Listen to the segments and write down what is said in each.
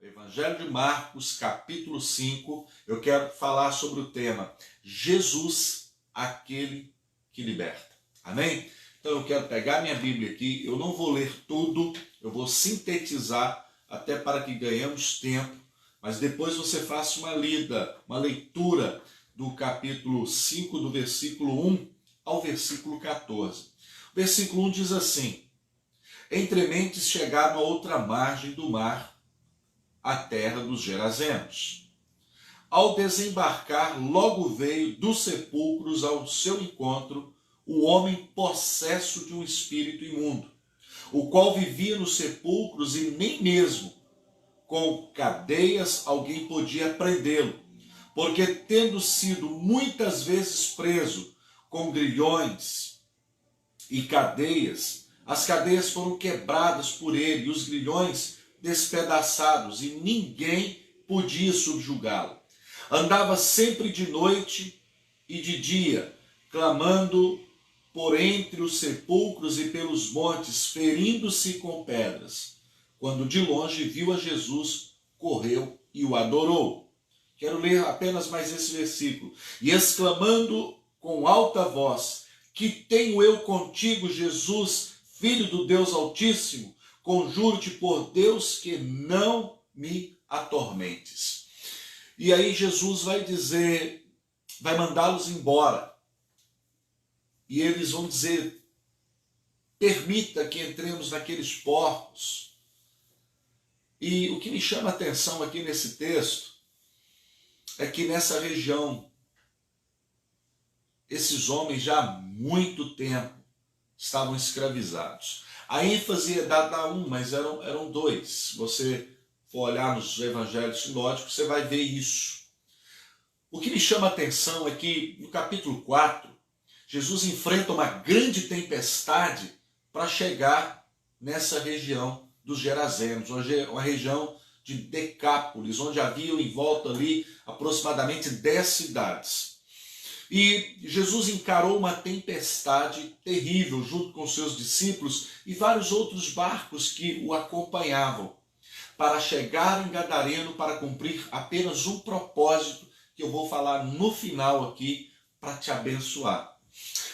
Evangelho de Marcos, capítulo 5, eu quero falar sobre o tema Jesus, aquele que liberta. Amém? Então eu quero pegar minha Bíblia aqui, eu não vou ler tudo, eu vou sintetizar até para que ganhemos tempo, mas depois você faça uma leitura do capítulo 5, do versículo 1 ao versículo 14. O versículo 1 diz assim: Entre mentes chegaram a outra margem do mar, a terra dos Gerazenos. Ao desembarcar, logo veio dos sepulcros ao seu encontro o homem possesso de um espírito imundo, o qual vivia nos sepulcros e nem mesmo com cadeias alguém podia prendê-lo, porque tendo sido muitas vezes preso com grilhões e cadeias, as cadeias foram quebradas por ele e os grilhões despedaçados, e ninguém podia subjugá-lo. Andava sempre de noite e de dia, clamando por entre os sepulcros e pelos montes, ferindo-se com pedras. Quando de longe viu a Jesus, correu e o adorou. Quero ler apenas mais esse versículo. E exclamando com alta voz: Que tenho eu contigo, Jesus, Filho do Deus Altíssimo? Conjuro-te por Deus que não me atormentes. E aí Jesus vai dizer, vai mandá-los embora. E eles vão dizer: permita que entremos naqueles porcos. E o que me chama a atenção aqui nesse texto é que nessa região, esses homens já há muito tempo estavam escravizados. A ênfase é dada a um, mas eram dois. Se você for olhar nos evangelhos sinóticos, você vai ver isso. O que me chama a atenção é que no capítulo 4, Jesus enfrenta uma grande tempestade para chegar nessa região dos Gerazenos, uma região de Decápolis, onde haviam em volta ali aproximadamente 10 cidades. E Jesus encarou uma tempestade terrível junto com seus discípulos e vários outros barcos que o acompanhavam para chegar em Gadareno para cumprir apenas um propósito que eu vou falar no final aqui para te abençoar.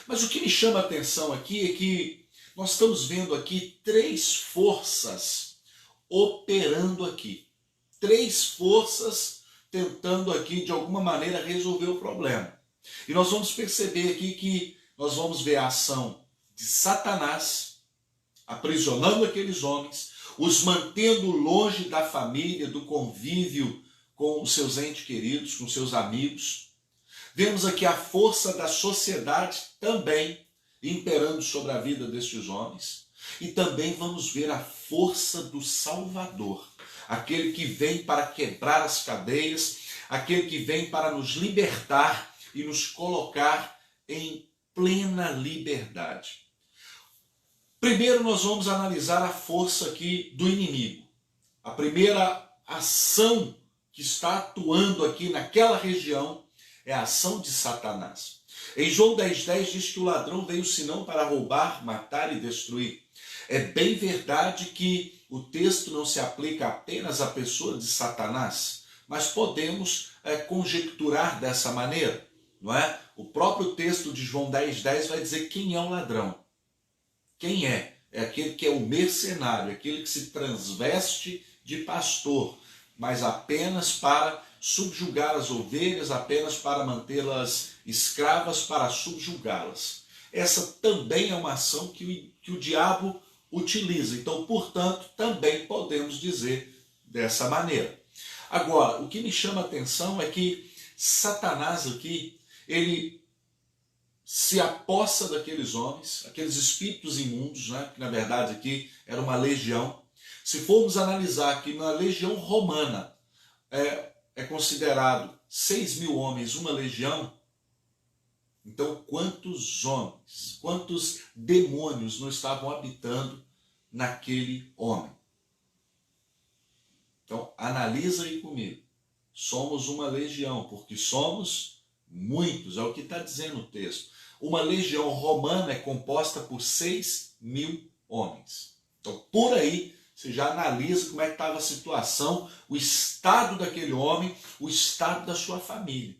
Mas o que me chama a atenção aqui é que nós estamos vendo aqui três forças operando aqui. Três forças tentando aqui de alguma maneira resolver o problema. E nós vamos perceber aqui que nós vamos ver a ação de Satanás aprisionando aqueles homens, os mantendo longe da família, do convívio com os seus entes queridos, com seus amigos. Vemos aqui a força da sociedade também imperando sobre a vida destes homens. E também vamos ver a força do Salvador, aquele que vem para quebrar as cadeias, aquele que vem para nos libertar e nos colocar em plena liberdade. Primeiro nós vamos analisar a força aqui do inimigo. A primeira ação que está atuando aqui naquela região é a ação de Satanás. Em João 10,10 diz que o ladrão veio senão para roubar, matar e destruir. É bem verdade que o texto não se aplica apenas à pessoa de Satanás, mas podemos conjecturar dessa maneira. Não é? O próprio texto de João 10,10 vai dizer quem é o ladrão. Quem é? É aquele que é o mercenário, aquele que se transveste de pastor, mas apenas para subjugar as ovelhas, apenas para mantê-las escravas, para subjugá-las. Essa também é uma ação que o diabo utiliza. Então, portanto, também podemos dizer dessa maneira. Agora, o que me chama a atenção é que Satanás aqui, ele se apossa daqueles homens, aqueles espíritos imundos, né? Que na verdade aqui era uma legião. Se formos analisar que na legião romana é considerado 6.000 homens uma legião, então quantos homens, quantos demônios não estavam habitando naquele homem? Então analisa aí comigo. Somos uma legião, porque somos muitos, é o que está dizendo o texto. Uma legião romana é composta por 6.000 homens. Então, por aí, Você já analisa como é que estava a situação, o estado daquele homem, o estado da sua família.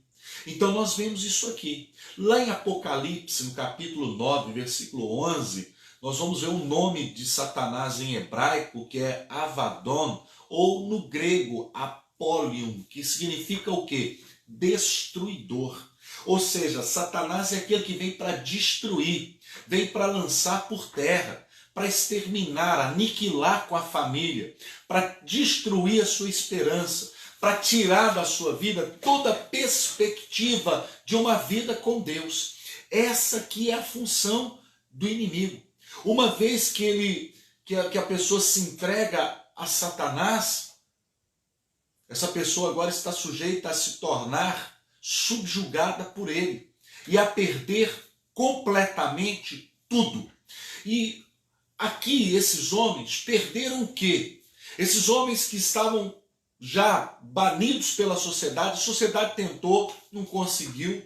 Então nós vemos isso aqui. Lá em Apocalipse, no capítulo 9, versículo 11, nós vamos ver o nome de Satanás em hebraico, que é Avadon, ou no grego Apolion, que significa o quê? Destruidor. Ou seja, Satanás é aquele que vem para destruir, vem para lançar por terra, para exterminar, aniquilar com a família, para destruir a sua esperança, para tirar da sua vida toda a perspectiva de uma vida com Deus. Essa aqui é a função do inimigo. Uma vez que a pessoa se entrega a Satanás, essa pessoa agora está sujeita a se tornar subjugada por ele e a perder completamente tudo. E aqui esses homens perderam o quê? Esses homens que estavam já banidos pela sociedade, a sociedade tentou, não conseguiu.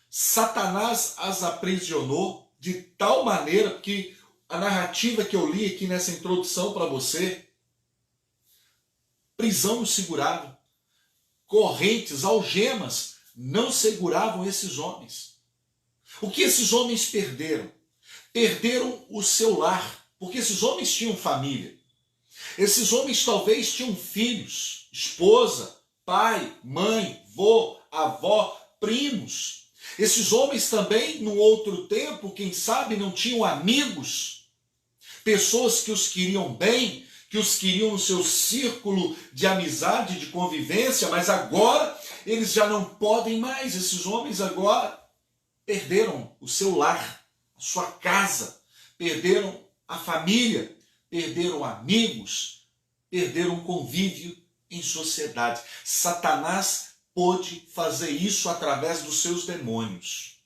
Satanás as aprisionou de tal maneira que a narrativa que eu li aqui nessa introdução para você, prisão os segurava, correntes, algemas não seguravam esses homens. O que esses homens perderam? Perderam o seu lar, porque esses homens tinham família. Esses homens talvez tinham filhos, esposa, pai, mãe, vô, avó, primos. Esses homens também, num outro tempo, quem sabe, não tinham amigos, pessoas que os queriam bem, que os queriam no seu círculo de amizade, de convivência, mas agora eles já não podem mais. Esses homens agora perderam o seu lar, a sua casa, perderam a família, perderam amigos, perderam o convívio em sociedade. Satanás pôde fazer isso através dos seus demônios.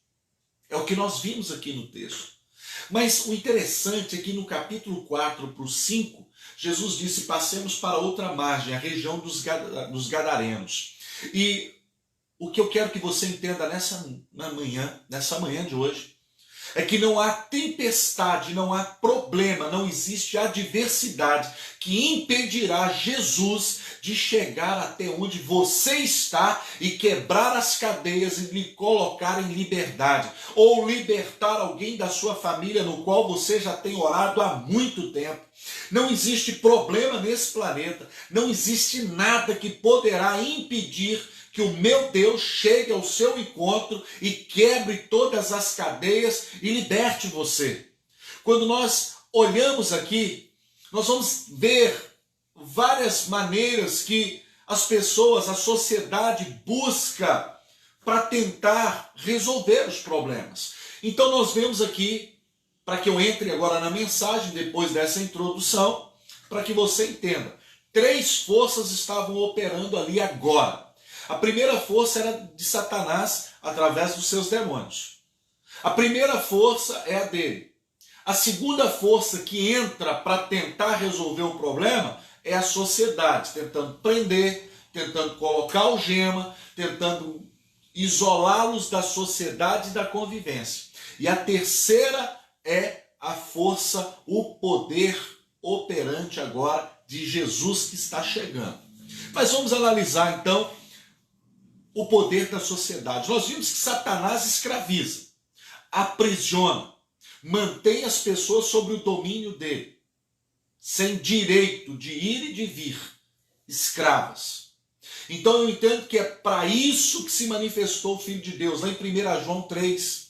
É o que nós vimos aqui no texto. Mas o interessante é que no capítulo 4 para o 5, Jesus disse: passemos para outra margem, a região dos Gadarenos. E o que eu quero que você entenda nessa manhã de hoje, é que não há tempestade, não há problema, não existe adversidade que impedirá Jesus de chegar até onde você está e quebrar as cadeias e lhe colocar em liberdade, ou libertar alguém da sua família no qual você já tem orado há muito tempo. Não existe problema nesse planeta, não existe nada que poderá impedir que o meu Deus chegue ao seu encontro e quebre todas as cadeias e liberte você. Quando nós olhamos aqui, nós vamos ver várias maneiras que as pessoas, a sociedade busca para tentar resolver os problemas. Então nós vemos aqui, para que eu entre agora na mensagem, depois dessa introdução, para que você entenda, 3 forças estavam operando ali agora. A primeira força era de Satanás através dos seus demônios. A primeira força é a dele. A segunda força que entra para tentar resolver o problema é a sociedade, tentando prender, tentando colocar algema, tentando isolá-los da sociedade e da convivência. E a terceira é a força, o poder operante agora de Jesus que está chegando. Mas vamos analisar então o poder da sociedade. Nós vimos que Satanás escraviza, aprisiona, mantém as pessoas sob o domínio dele, sem direito de ir e de vir, escravas. Então eu entendo que é para isso que se manifestou o Filho de Deus, lá em 1 João 3.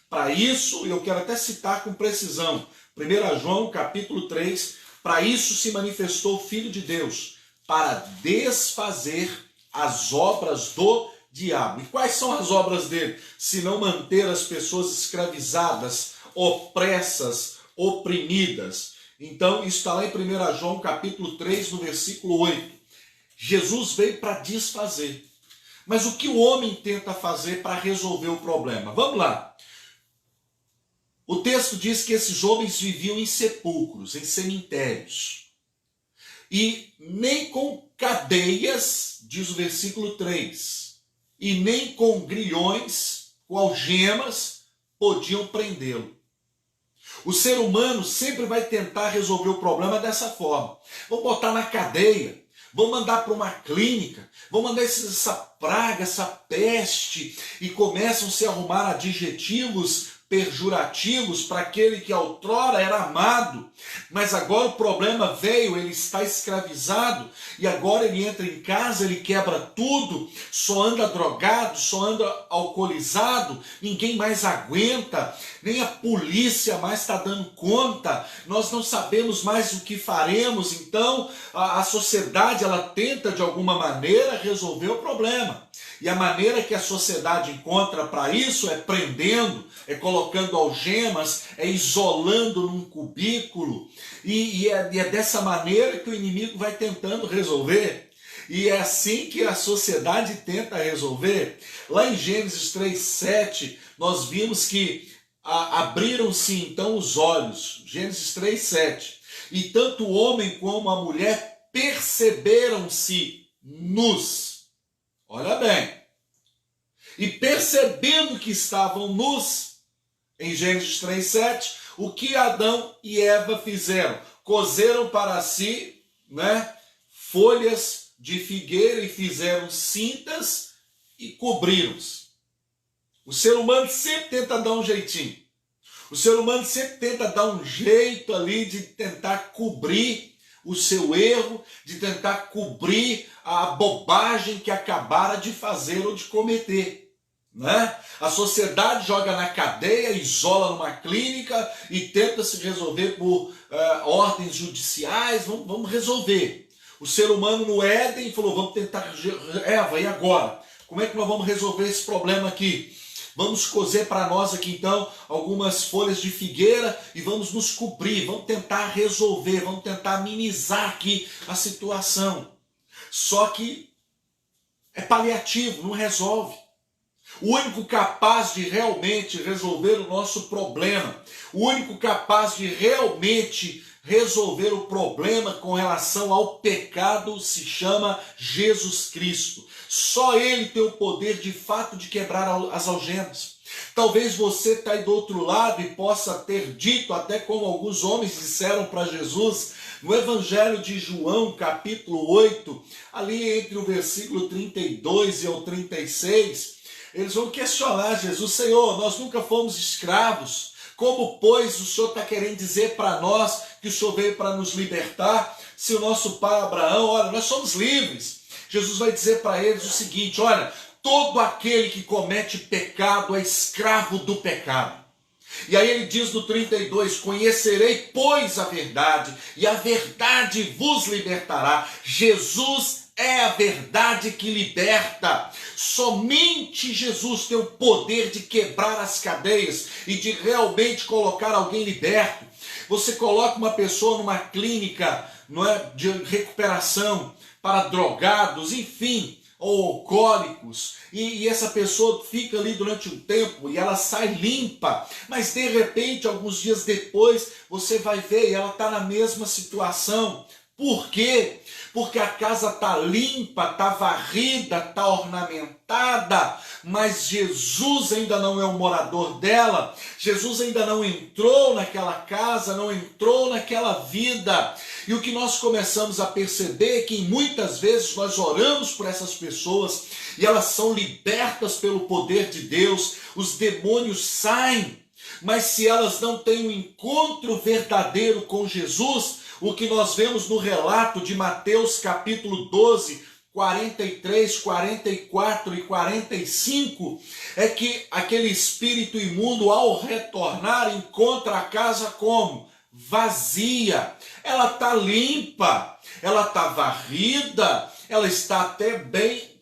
Para isso, eu quero até citar com precisão, 1 João capítulo 3, para isso se manifestou o Filho de Deus, para desfazer as obras do diabo. E quais são as obras dele? Se não manter as pessoas escravizadas, opressas, oprimidas. Então, isso está lá em 1 João capítulo 3, no versículo 8. Jesus veio para desfazer. Mas o que o homem tenta fazer para resolver o problema? Vamos lá. O texto diz que esses homens viviam em sepulcros, em cemitérios. E nem com cadeias, diz o versículo 3, e nem com grilhões, com algemas, podiam prendê-lo. O ser humano sempre vai tentar resolver o problema dessa forma. Vou botar na cadeia, vou mandar para uma clínica, vou mandar essa praga, essa peste, e começam a se arrumar adjetivos pejurativos para aquele que outrora era amado, mas agora o problema veio, ele está escravizado, e agora ele entra em casa, ele quebra tudo, só anda drogado, só anda alcoolizado, ninguém mais aguenta, nem a polícia mais está dando conta, nós não sabemos mais o que faremos. Então a sociedade, ela tenta de alguma maneira resolver o problema. E a maneira que a sociedade encontra para isso é prendendo, é colocando algemas, é isolando num cubículo. E é dessa maneira que o inimigo vai tentando resolver. E é assim que a sociedade tenta resolver. Lá em Gênesis 3:7, nós vimos que abriram-se então os olhos. Gênesis 3:7. E tanto o homem como a mulher perceberam-se nus. Olha bem, e percebendo que estavam nus, em Gênesis 3:7, o que Adão e Eva fizeram? Cozeram para si, folhas de figueira e fizeram cintas e cobriram-se. O ser humano sempre tenta dar um jeitinho. O ser humano sempre tenta dar um jeito ali de tentar cobrir o seu erro, de tentar cobrir a bobagem que acabara de fazer ou de cometer. A sociedade joga na cadeia, isola numa clínica e tenta se resolver por ordens judiciais. Vamos resolver. O ser humano no Éden falou, vamos tentar, Eva, e agora? Como é que nós vamos resolver esse problema aqui? Vamos cozer para nós aqui então algumas folhas de figueira e vamos nos cobrir, vamos tentar resolver, vamos tentar amenizar aqui a situação. Só que é paliativo, não resolve. O único capaz de realmente resolver o nosso problema, o único capaz de realmente resolver o problema com relação ao pecado se chama Jesus Cristo. Só Ele tem o poder de fato de quebrar as algemas. Talvez você está aí do outro lado e possa ter dito, até como alguns homens disseram para Jesus, no Evangelho de João, capítulo 8, ali entre o versículo 32 e o 36, eles vão questionar Jesus: Senhor, nós nunca fomos escravos, como pois o Senhor está querendo dizer para nós que o Senhor veio para nos libertar, se o nosso pai Abraão, olha, nós somos livres. Jesus vai dizer para eles o seguinte: olha, todo aquele que comete pecado é escravo do pecado. E aí ele diz no 32, conhecerei, pois, a verdade, e a verdade vos libertará. Jesus é a verdade que liberta. Somente Jesus tem o poder de quebrar as cadeias e de realmente colocar alguém liberto. Você coloca uma pessoa numa clínica, de recuperação para drogados, enfim, ou alcoólicos, e essa pessoa fica ali durante um tempo e ela sai limpa, mas de repente, alguns dias depois, você vai ver e ela está na mesma situação. Por quê? Porque a casa está limpa, está varrida, está ornamentada, mas Jesus ainda não é o morador dela, Jesus ainda não entrou naquela casa, não entrou naquela vida. E o que nós começamos a perceber é que muitas vezes nós oramos por essas pessoas e elas são libertas pelo poder de Deus, os demônios saem, mas se elas não têm um encontro verdadeiro com Jesus, o que nós vemos no relato de Mateus capítulo 12, 43, 44 e 45, é que aquele espírito imundo, ao retornar, encontra a casa como? Vazia. Ela está limpa, ela está varrida, ela está até bem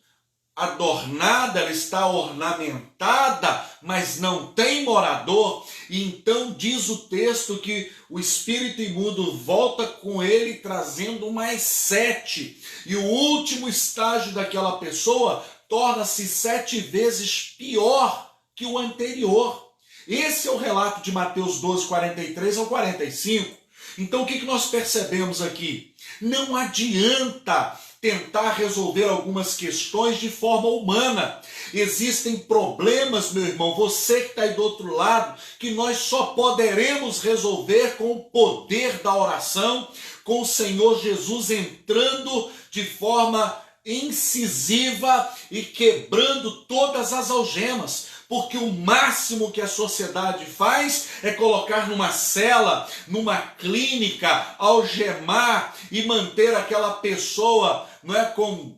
adornada, ela está ornamentada, mas não tem morador. E então diz o texto que o espírito imundo volta com ele trazendo mais 7. E o último estágio daquela pessoa torna-se 7 vezes pior que o anterior. Esse é o relato de Mateus 12, 43 ao 45. Então o que nós percebemos aqui? Não adianta tentar resolver algumas questões de forma humana. Existem problemas, meu irmão, você que está aí do outro lado, que nós só poderemos resolver com o poder da oração, com o Senhor Jesus entrando de forma incisiva e quebrando todas as algemas. Porque o máximo que a sociedade faz é colocar numa cela, numa clínica, algemar e manter aquela pessoa, não é, com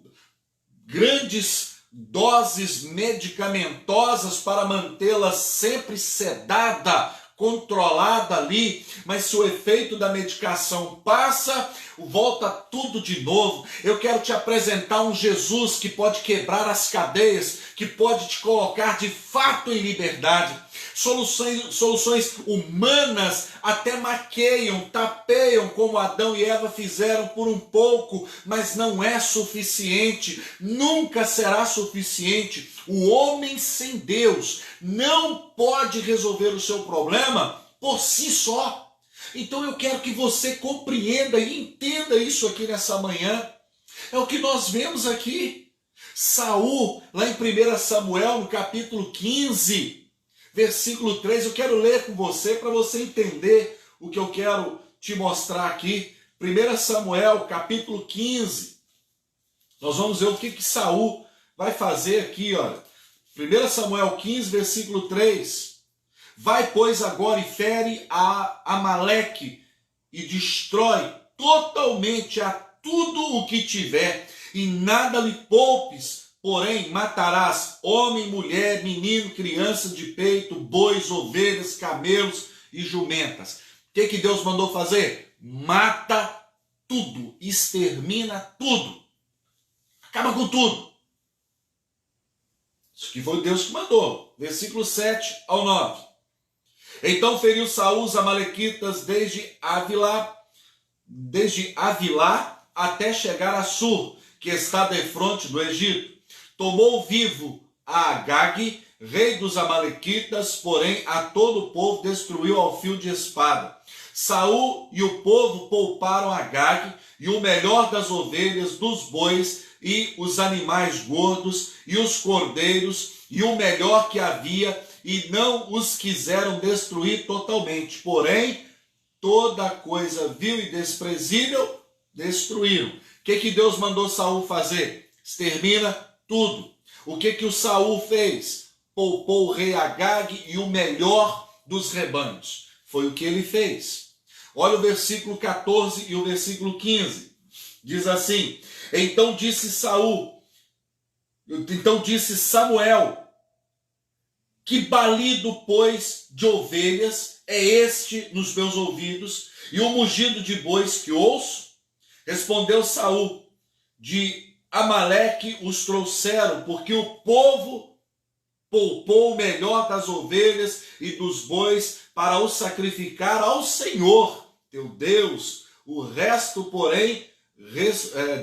grandes doses medicamentosas para mantê-la sempre sedada, controlada ali, mas se o efeito da medicação passa, volta tudo de novo. Eu quero te apresentar um Jesus que pode quebrar as cadeias, que pode te colocar de fato em liberdade. Soluções humanas até maqueiam, tapeiam, como Adão e Eva fizeram por um pouco, mas não é suficiente, nunca será suficiente. O homem sem Deus não pode resolver o seu problema por si só. Então eu quero que você compreenda e entenda isso aqui nessa manhã. É o que nós vemos aqui. Saul, lá em 1 Samuel, no capítulo 15, versículo 3, eu quero ler com você para você entender o que eu quero te mostrar aqui. 1 Samuel, capítulo 15. Nós vamos ver o que Saul vai fazer aqui, olha. 1 Samuel 15, versículo 3. Vai, pois, agora e fere a Amaleque e destrói totalmente a tudo o que tiver, e nada lhe poupes, porém matarás homem, mulher, menino, criança de peito, bois, ovelhas, camelos e jumentas. O que Deus mandou fazer? Mata tudo, extermina tudo, acaba com tudo. Isso que foi Deus que mandou. Versículo 7 ao 9. Então feriu Saul os amalequitas desde Avilá até chegar a Sur, que está defronte do Egito. Tomou vivo a Agag, rei dos amalequitas, porém a todo o povo destruiu ao fio de espada. Saul e o povo pouparam Agag e o melhor das ovelhas, dos bois e os animais gordos e os cordeiros e o melhor que havia, e não os quiseram destruir totalmente. Porém, toda coisa vil e desprezível destruíram. O que Deus mandou Saul fazer? Extermina tudo. O que o Saul fez? Poupou o rei Agag e o melhor dos rebanhos. Foi o que ele fez. Olha o versículo 14 e o versículo 15. Diz assim: Então disse Samuel, que balido, pois, de ovelhas é este nos meus ouvidos, e o mugido de bois que ouço? Respondeu Saul: de Amaleque os trouxeram, porque o povo poupou o melhor das ovelhas e dos bois para o sacrificar ao Senhor, teu Deus. O resto, porém,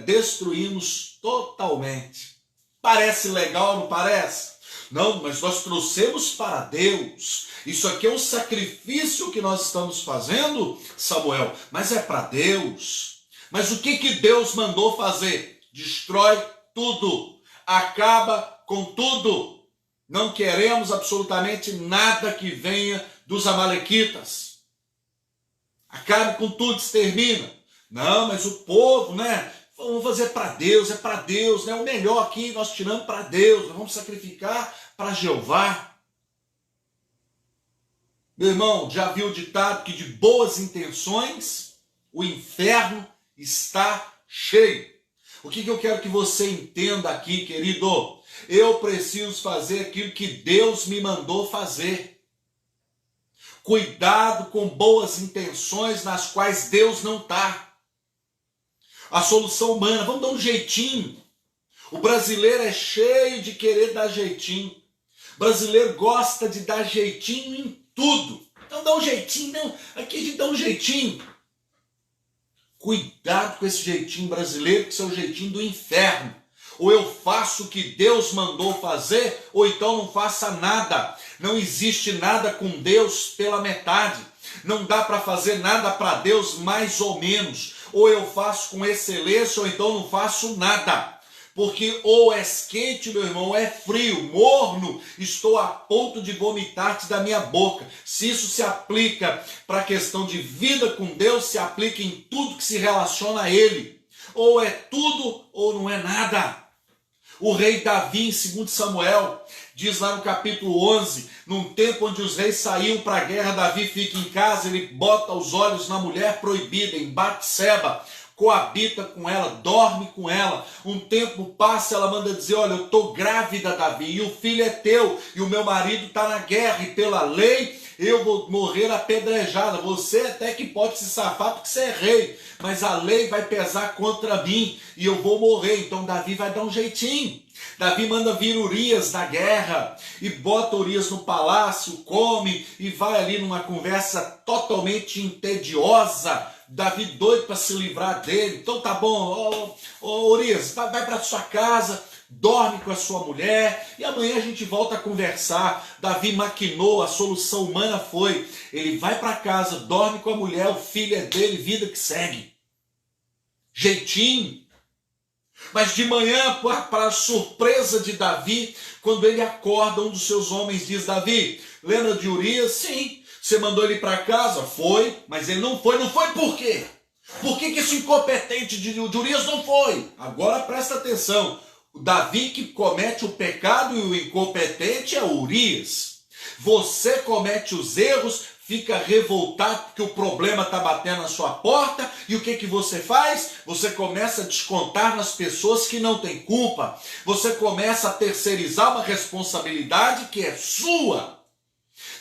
destruímos totalmente. Parece legal, não parece? Não, mas nós trouxemos para Deus. Isso aqui é um sacrifício que nós estamos fazendo, Samuel, mas é para Deus. Mas o que Deus mandou fazer? Destrói tudo, acaba com tudo. Não queremos absolutamente nada que venha dos amalequitas. Acabe com tudo, extermina. Não, mas o povo, né? Vamos fazer para Deus, é para Deus, né? O melhor aqui nós tiramos para Deus, nós vamos sacrificar para Jeová. Meu irmão, já viu o ditado que de boas intenções o inferno está cheio? O que eu quero que você entenda aqui, querido? Eu preciso fazer aquilo que Deus me mandou fazer. Cuidado com boas intenções nas quais Deus não está. A solução humana, vamos dar um jeitinho. O brasileiro é cheio de querer dar jeitinho. O brasileiro gosta de dar jeitinho em tudo. Então dá um jeitinho, não. Aqui a gente dá um jeitinho. Cuidado com esse jeitinho brasileiro, que isso é o jeitinho do inferno. Ou eu faço o que Deus mandou fazer, ou então não faça nada. Não existe nada com Deus pela metade. Não dá para fazer nada para Deus mais ou menos. ou eu faço com excelência, ou então não faço nada. Porque ou és quente, meu irmão, ou é frio, morno, estou a ponto de vomitar-te da minha boca. Se isso se aplica para a questão de vida com Deus, se aplica em tudo que se relaciona a Ele. Ou é tudo ou não é nada. O rei Davi, em 2 Samuel, diz lá no capítulo 11, num tempo onde os reis saíam para a guerra, Davi fica em casa, ele bota os olhos na mulher proibida, em Batseba, coabita com ela, dorme com ela. Um tempo passa, ela manda dizer: olha, eu estou grávida, Davi, e o filho é teu, e o meu marido está na guerra, e pela lei eu vou morrer apedrejada. Você até que pode se safar porque você é rei, mas a lei vai pesar contra mim e eu vou morrer. Então Davi vai dar um jeitinho. Davi manda vir Urias da guerra e bota Urias no palácio, come e vai ali numa conversa totalmente entediosa. Davi doido para se livrar dele. Então tá bom, Urias, vai para sua casa, dorme com a sua mulher e amanhã a gente volta a conversar. Davi maquinou, a solução humana foi: ele vai para casa, dorme com a mulher, o filho é dele, vida que segue. Jeitinho. Mas de manhã, para a surpresa de Davi, quando ele acorda, um dos seus homens diz: Davi, lembra de Urias? Sim. Você mandou ele para casa? Foi, mas ele não foi. Não foi por quê? Por que esse incompetente de Urias não foi? Agora presta atenção. O Davi que comete o pecado e o incompetente é Urias. Você comete os erros, fica revoltado porque o problema está batendo na sua porta, e o que você faz? Você começa a descontar nas pessoas que não têm culpa. Você começa a terceirizar uma responsabilidade que é sua.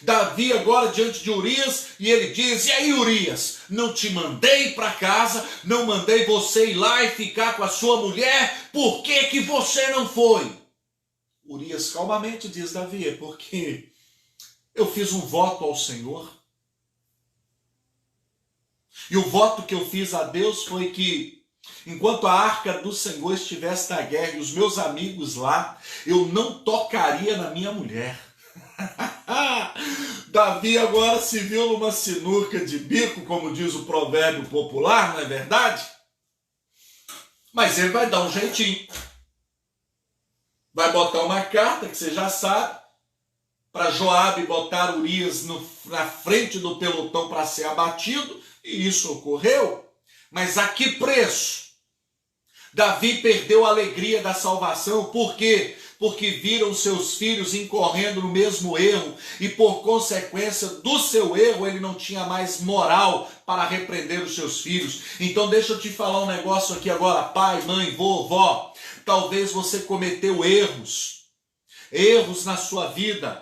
Davi agora diante de Urias, e ele diz: e aí, Urias, não te mandei para casa, não mandei você ir lá e ficar com a sua mulher, por que você não foi? Urias calmamente diz: Davi, é porque eu fiz um voto ao Senhor, e o voto que eu fiz a Deus foi que enquanto a arca do Senhor estivesse na guerra e os meus amigos lá, eu não tocaria na minha mulher. Davi agora se viu numa sinuca de bico, como diz o provérbio popular, não é verdade? Mas ele vai dar um jeitinho. Vai botar uma carta, que você já sabe, para Joabe botar Urias na frente do pelotão para ser abatido, e isso ocorreu. Mas a que preço? Davi perdeu a alegria da salvação. Por quê? Porque viram seus filhos incorrendo no mesmo erro, e por consequência do seu erro ele não tinha mais moral para repreender os seus filhos. Então deixa eu te falar um negócio aqui agora, pai, mãe, vovó. Talvez você cometeu erros na sua vida,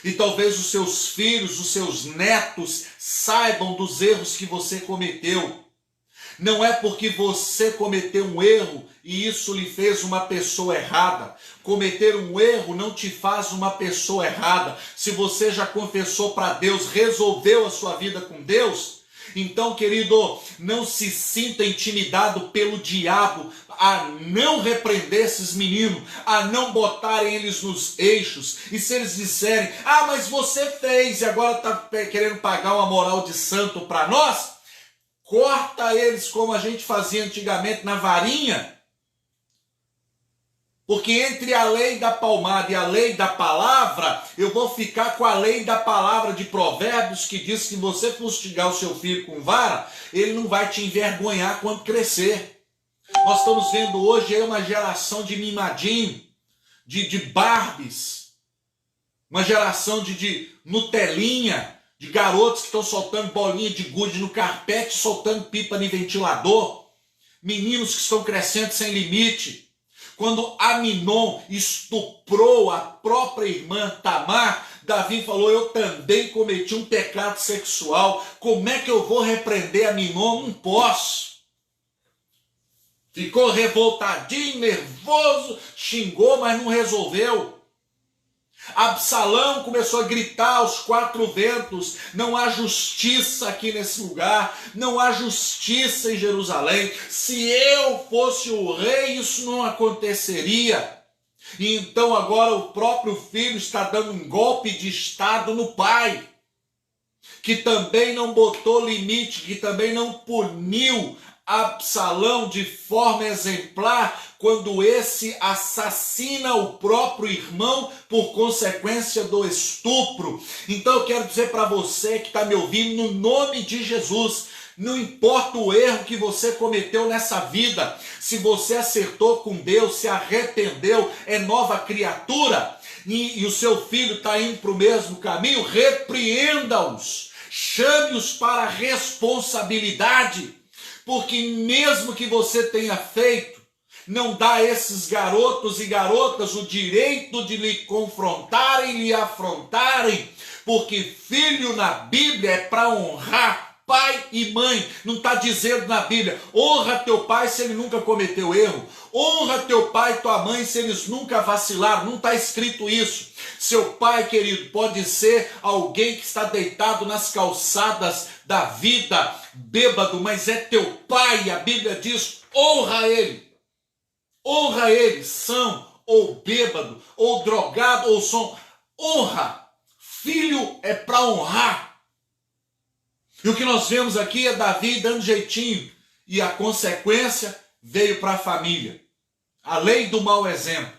e talvez os seus filhos, os seus netos saibam dos erros que você cometeu. Não é porque você cometeu um erro e isso lhe fez uma pessoa errada. Cometer um erro não te faz uma pessoa errada. Se você já confessou para Deus, resolveu a sua vida com Deus, então, querido, não se sinta intimidado pelo diabo a não repreender esses meninos, a não botarem eles nos eixos. E se eles disserem: ah, mas você fez e agora está querendo pagar uma moral de santo para nós, corta eles como a gente fazia antigamente na varinha. Porque entre a lei da palmada e a lei da palavra, eu vou ficar com a lei da palavra de Provérbios, que diz que você fustigar o seu filho com vara, ele não vai te envergonhar quando crescer. Nós estamos vendo hoje aí uma geração de mimadinho, de Barbies, uma geração de Nutelinha, de garotos que estão soltando bolinha de gude no carpete, soltando pipa no ventilador, meninos que estão crescendo sem limite. Quando Aminon estuprou a própria irmã Tamar, Davi falou: eu também cometi um pecado sexual, como é que eu vou repreender Aminon? Não posso. Ficou revoltadinho, nervoso, xingou, mas não resolveu. Absalão começou a gritar aos quatro ventos: não há justiça aqui nesse lugar, não há justiça em Jerusalém. Se eu fosse o rei, isso não aconteceria. E então agora o próprio filho está dando um golpe de estado no pai, que também não botou limite, que também não puniu Absalão de forma exemplar quando esse assassina o próprio irmão por consequência do estupro. Então eu quero dizer para você que está me ouvindo, no nome de Jesus, não importa o erro que você cometeu nessa vida, se você acertou com Deus, se arrependeu, é nova criatura, e o seu filho está indo para o mesmo caminho, repreenda-os, chame-os para a responsabilidade, porque mesmo que você tenha feito, não dá a esses garotos e garotas o direito de lhe confrontarem, lhe afrontarem, porque filho na Bíblia é para honrar pai e mãe. Não está dizendo na Bíblia, honra teu pai se ele nunca cometeu erro, honra teu pai e tua mãe se eles nunca vacilaram. Não está escrito isso. Seu pai, querido, pode ser alguém que está deitado nas calçadas da vida, bêbado, mas é teu pai. A Bíblia diz, honra ele, são, ou bêbado, ou drogado, ou som. Honra. Filho é para honrar. E o que nós vemos aqui é Davi dando jeitinho, e a consequência veio para a família. A lei do mau exemplo.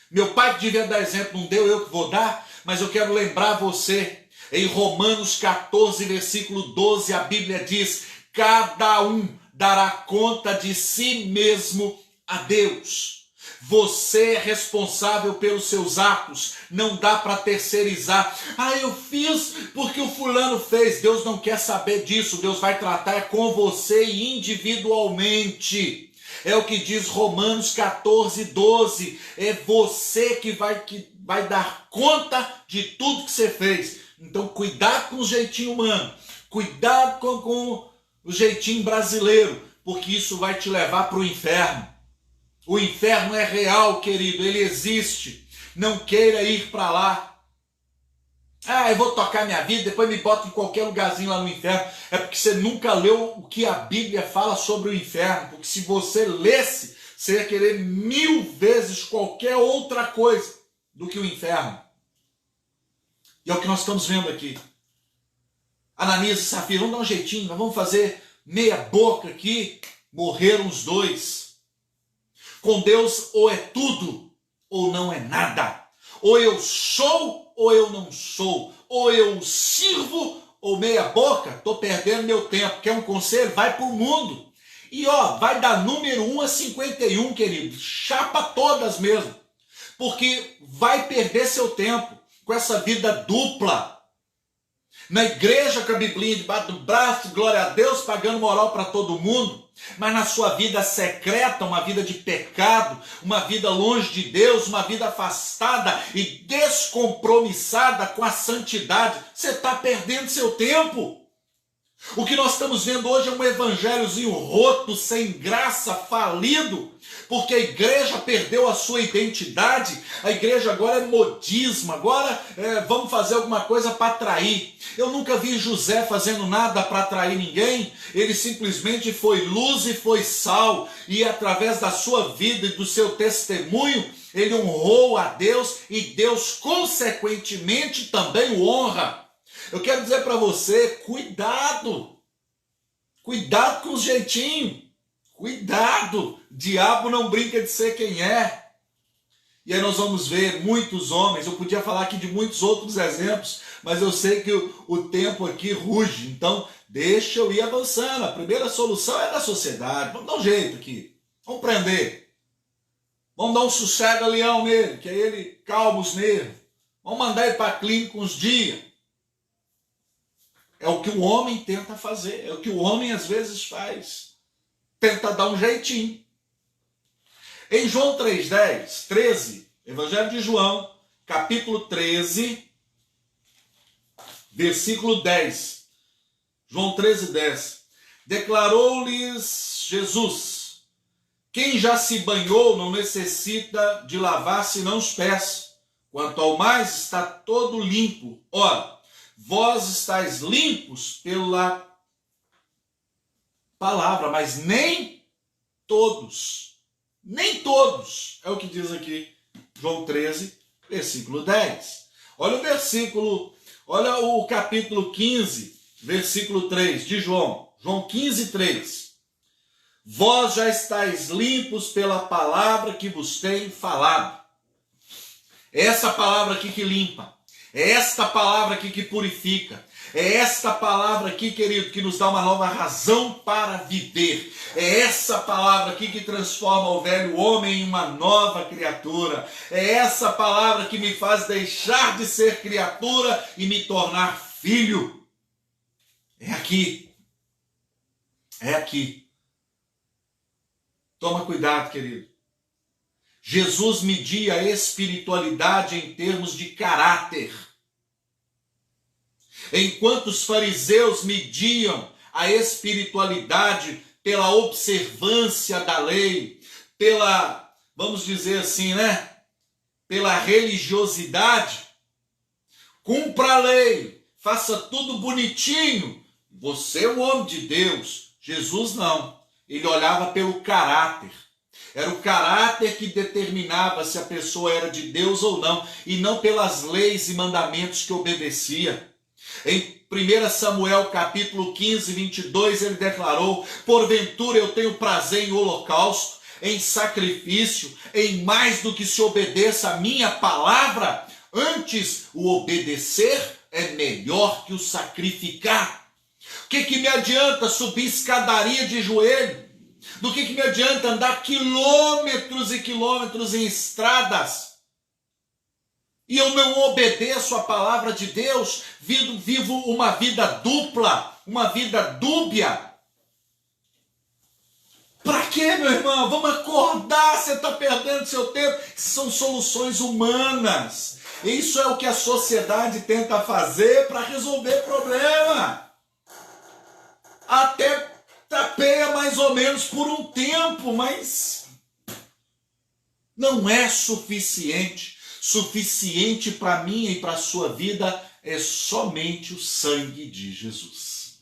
Meu pai que devia dar exemplo, não deu, eu que vou dar, mas eu quero lembrar você, em Romanos 14, versículo 12, a Bíblia diz, cada um dará conta de si mesmo a Deus. Você é responsável pelos seus atos, não dá para terceirizar. Eu fiz porque o fulano fez. Deus não quer saber disso, Deus vai tratar com você individualmente. É o que diz Romanos 14, 12. É você que vai dar conta de tudo que você fez. Então cuidado com o jeitinho humano, cuidado com o jeitinho brasileiro, porque isso vai te levar para o inferno. O inferno é real, querido, ele existe. Não queira ir para lá. Eu vou tocar minha vida, depois me bota em qualquer lugarzinho lá no inferno. É porque você nunca leu o que a Bíblia fala sobre o inferno. Porque se você lesse, você ia querer 1000 vezes qualquer outra coisa do que o inferno. E é o que nós estamos vendo aqui. Ananias e Safira, vamos dar um jeitinho, nós vamos fazer meia boca aqui. Morreram os dois. Com Deus ou é tudo ou não é nada. Ou eu sou ou eu não sou. Ou eu sirvo ou meia boca. Estou perdendo meu tempo. Quer um conselho? Vai para o mundo. E vai dar número 1 a 51, querido. Chapa todas mesmo. Porque vai perder seu tempo com essa vida dupla. Na igreja com a Biblinha debaixo do braço, glória a Deus, pagando moral para todo mundo, mas na sua vida secreta, uma vida de pecado, uma vida longe de Deus, uma vida afastada e descompromissada com a santidade, você está perdendo seu tempo. O que nós estamos vendo hoje é um evangelhozinho roto, sem graça, falido, porque a igreja perdeu a sua identidade, a igreja agora é modismo, agora vamos fazer alguma coisa para atrair. Eu nunca vi José fazendo nada para atrair ninguém, ele simplesmente foi luz e foi sal, e através da sua vida e do seu testemunho, ele honrou a Deus, e Deus consequentemente também o honra. Eu quero dizer para você, cuidado com os jeitinhos, cuidado, diabo não brinca de ser quem é. E aí nós vamos ver muitos homens, eu podia falar aqui de muitos outros exemplos, mas eu sei que o tempo aqui ruge, então deixa eu ir avançando. A primeira solução é da sociedade, vamos dar um jeito aqui, vamos prender, vamos dar um sossego a leão nele, que aí ele calma os nervos, vamos mandar ele para a clínica uns dias. É o que o homem tenta fazer, é o que o homem às vezes faz. Tenta dar um jeitinho. Em João 13, Evangelho de João, capítulo 13, versículo 10. João 13:10. Declarou-lhes Jesus: quem já se banhou não necessita de lavar senão os pés. Quanto ao mais, está todo limpo. Ora, vós estáis limpos pela palavra, mas nem todos, é o que diz aqui João 13, versículo 10. Olha o capítulo 15, versículo 3 de João 15, 3. Vós já estáis limpos pela palavra que vos tenho falado. É essa palavra aqui que limpa. É esta palavra aqui que purifica. É esta palavra aqui, querido, que nos dá uma nova razão para viver. É essa palavra aqui que transforma o velho homem em uma nova criatura. É essa palavra que me faz deixar de ser criatura e me tornar filho. É aqui. É aqui. Toma cuidado, querido. Jesus media a espiritualidade em termos de caráter. Enquanto os fariseus mediam a espiritualidade pela observância da lei, pela, vamos dizer assim, né? Pela religiosidade. Cumpra a lei, faça tudo bonitinho. Você é um homem de Deus. Jesus não. Ele olhava pelo caráter. Era o caráter que determinava se a pessoa era de Deus ou não, e não pelas leis e mandamentos que obedecia. Em 1 Samuel capítulo 15, 22, ele declarou: porventura eu tenho prazer em holocausto, em sacrifício, em mais do que se obedeça a minha palavra. Antes, o obedecer é melhor que o sacrificar. O que me adianta subir escadaria de joelho? Do que me adianta andar quilômetros e quilômetros em estradas e eu não obedeço a palavra de Deus, vivo uma vida dupla, uma vida dúbia? Para quê, meu irmão? Vamos acordar, você está perdendo seu tempo. São soluções humanas. Isso é o que a sociedade tenta fazer para resolver problema. Até tapeia mais ou menos por um tempo, mas não é suficiente. Suficiente para mim e para a sua vida é somente o sangue de Jesus.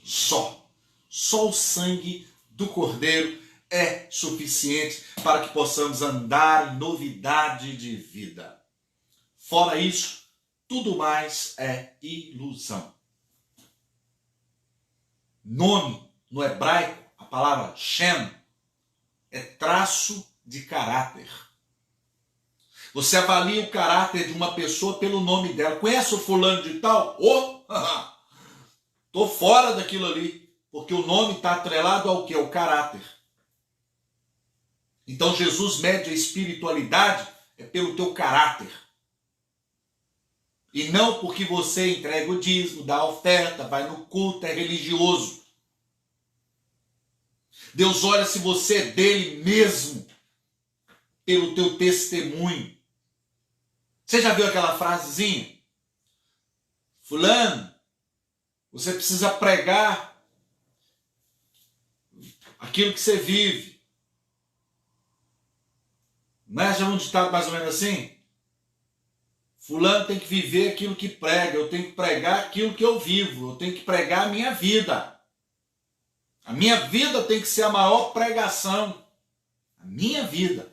Só o sangue do Cordeiro é suficiente para que possamos andar em novidade de vida. Fora isso, tudo mais é ilusão. Nome, no hebraico, a palavra Shem, é traço de caráter. Você avalia o caráter de uma pessoa pelo nome dela. Conhece o fulano de tal? Estou fora daquilo ali. Porque o nome está atrelado ao quê? Ao caráter. Então Jesus mede a espiritualidade pelo teu caráter. E não porque você entrega o dízimo, dá a oferta, vai no culto, é religioso. Deus olha se você é dele mesmo, pelo teu testemunho. Você já viu aquela frasezinha? Fulano, você precisa pregar aquilo que você vive. Não é já um ditado mais ou menos assim? Fulano tem que viver aquilo que prega, eu tenho que pregar aquilo que eu vivo, eu tenho que pregar a minha vida. A minha vida tem que ser a maior pregação. A minha vida,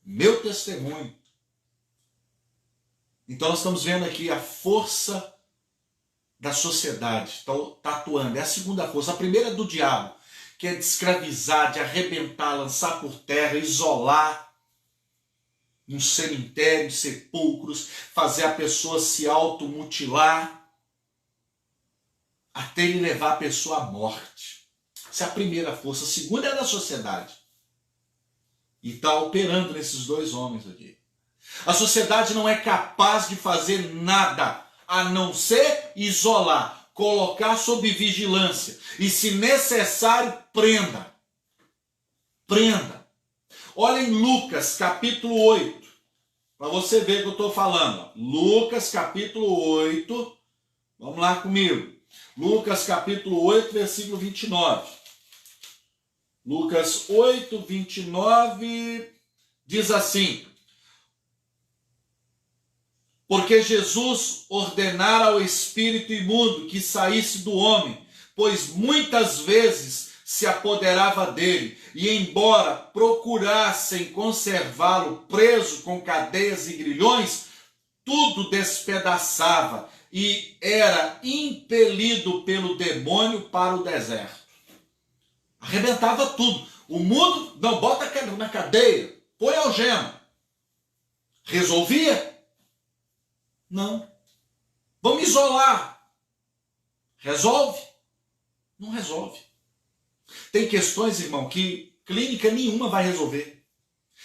meu testemunho. Então nós estamos vendo aqui a força da sociedade, está atuando. É a segunda força. A primeira é do diabo, que é de escravizar, de arrebentar, lançar por terra, isolar num cemitério, de sepulcros, fazer a pessoa se automutilar, até ele levar a pessoa à morte. Essa é a primeira força. A segunda é da sociedade. E está operando nesses dois homens aqui. A sociedade não é capaz de fazer nada a não ser isolar, colocar sob vigilância e, se necessário, prenda. Prenda. Olha em Lucas capítulo 8, para você ver o que eu estou falando. Lucas capítulo 8, vamos lá comigo. Lucas capítulo 8, versículo 29. Lucas 8, 29 diz assim: porque Jesus ordenara ao espírito imundo que saísse do homem, pois muitas vezes se apoderava dele, e embora procurassem conservá-lo preso com cadeias e grilhões, tudo despedaçava e era impelido pelo demônio para o deserto. Arrebentava tudo. O mundo, não, bota na cadeia, põe algema. Resolvia? Não. Vamos isolar. Resolve? Não resolve. Tem questões, irmão, que clínica nenhuma vai resolver.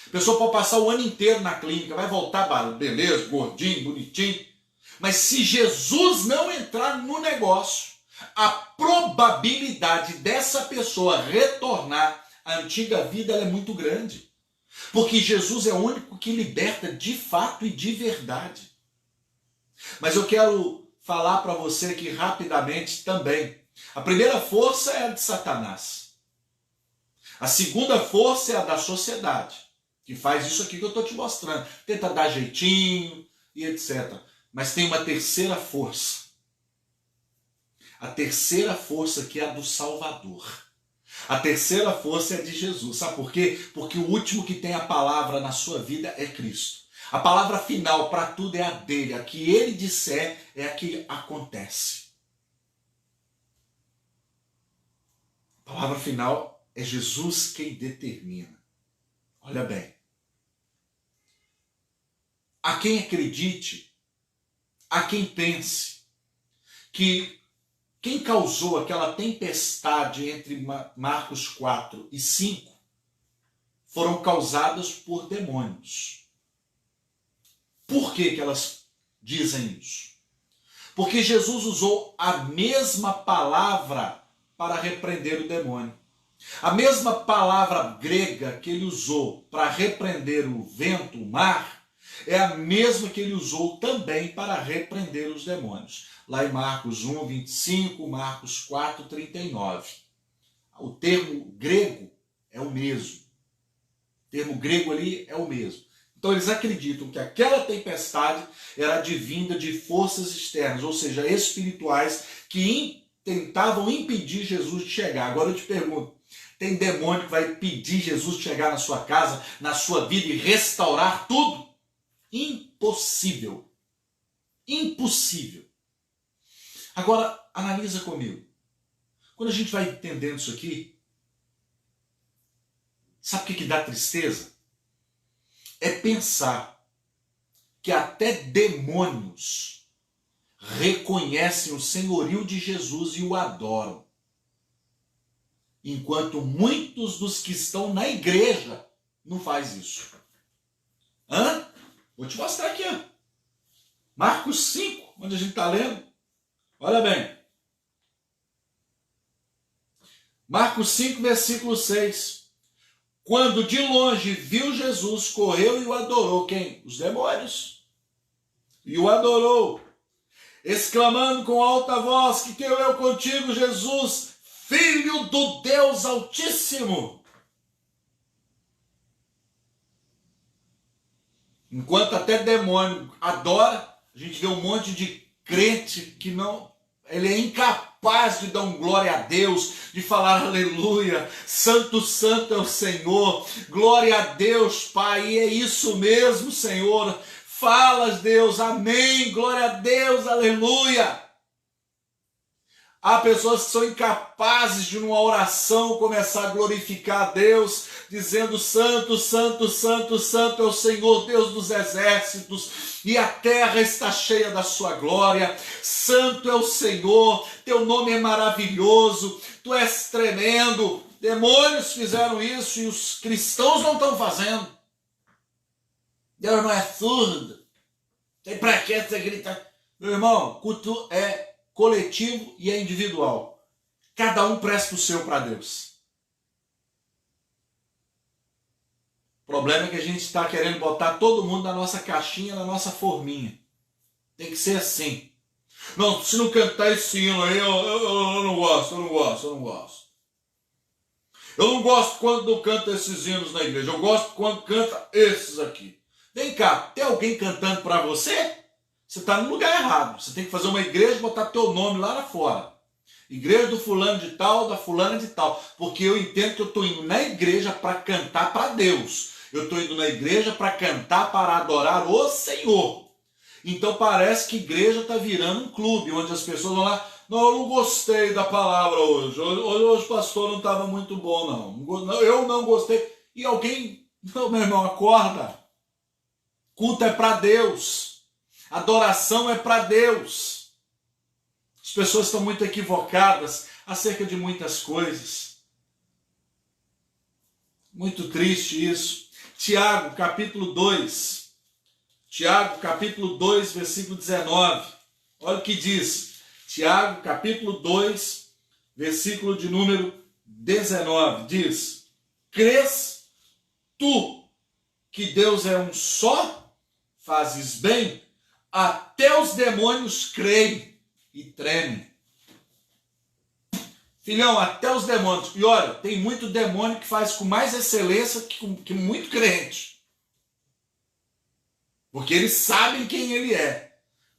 A pessoa pode passar o ano inteiro na clínica, vai voltar, beleza, gordinho, bonitinho. Mas se Jesus não entrar no negócio, a probabilidade dessa pessoa retornar à antiga vida ela é muito grande. Porque Jesus é o único que liberta de fato e de verdade. Mas eu quero falar para você aqui rapidamente também. A primeira força é a de Satanás. A segunda força é a da sociedade, que faz isso aqui que eu estou te mostrando. Tenta dar jeitinho e etc. Mas tem uma terceira força. A terceira força que é a do Salvador. A terceira força é a de Jesus. Sabe por quê? Porque o último que tem a palavra na sua vida é Cristo. A palavra final para tudo é a dele. A que ele disser é a que acontece. A palavra final é Jesus quem determina. Olha bem. A quem acredite, a quem pense que quem causou aquela tempestade entre Marcos 4 e 5 foram causadas por demônios. Por que elas dizem isso? Porque Jesus usou a mesma palavra para repreender o demônio. A mesma palavra grega que ele usou para repreender o vento, o mar, é a mesma que ele usou também para repreender os demônios. Lá em Marcos 1, 25, Marcos 4, 39. O termo grego é o mesmo. O termo grego ali é o mesmo. Então eles acreditam que aquela tempestade era advinda de forças externas, ou seja, espirituais, que tentavam impedir Jesus de chegar. Agora eu te pergunto, tem demônio que vai impedir Jesus de chegar na sua casa, na sua vida e restaurar tudo? Impossível. Impossível. Agora, analisa comigo. Quando a gente vai entendendo isso aqui, sabe o que dá tristeza? É pensar que até demônios reconhecem o senhorio de Jesus e o adoram. Enquanto muitos dos que estão na igreja não faz isso. Vou te mostrar aqui. Marcos 5, onde a gente está lendo. Olha bem. Marcos 5, versículo 6. Quando de longe viu Jesus, correu e o adorou. Quem? Os demônios. E o adorou, exclamando com alta voz: que tenho eu contigo, Jesus, Filho do Deus Altíssimo. Enquanto até demônio adora, a gente vê um monte de crente que não, ele é incapaz de dar um glória a Deus, de falar aleluia, santo, santo é o Senhor, glória a Deus, Pai, e é isso mesmo, Senhor, falas, Deus, amém, glória a Deus, aleluia. Há pessoas que são incapazes de, numa oração, começar a glorificar a Deus, dizendo: santo, santo, santo, santo é o Senhor, Deus dos exércitos, e a terra está cheia da sua glória. Santo é o Senhor, teu nome é maravilhoso, tu és tremendo. Demônios fizeram isso e os cristãos não estão fazendo. Deus não é surdo. Tem pra que você gritar? Meu irmão, culto é coletivo e é individual. Cada um presta o seu para Deus. O problema é que a gente está querendo botar todo mundo na nossa caixinha, na nossa forminha. Tem que ser assim. Não, se não cantar esse hino aí, eu não gosto. Eu não gosto quando canta esses hinos na igreja. Eu gosto quando canta esses aqui. Vem cá, tem alguém cantando para você? Você está no lugar errado. Você tem que fazer uma igreja e botar teu nome lá fora. Igreja do fulano de tal, da fulana de tal. Porque eu entendo que eu estou indo na igreja para cantar para Deus. Eu estou indo na igreja para cantar, para adorar o Senhor. Então parece que igreja está virando um clube, onde as pessoas vão lá, Não, eu não gostei da palavra hoje. Hoje o pastor não estava muito bom, não. Eu não gostei. E alguém, não, meu irmão, acorda. Culto é para Deus. Adoração é para Deus. As pessoas estão muito equivocadas acerca de muitas coisas. Muito triste isso. Tiago, capítulo 2. Tiago, capítulo 2, versículo 19. Olha o que diz. Tiago, capítulo 2, versículo de número 19. Diz: crês tu que Deus é um só? Fazes bem? Até os demônios creem e tremem. Filhão, até os demônios. E olha, tem muito demônio que faz com mais excelência que muito crente. Porque eles sabem quem ele é.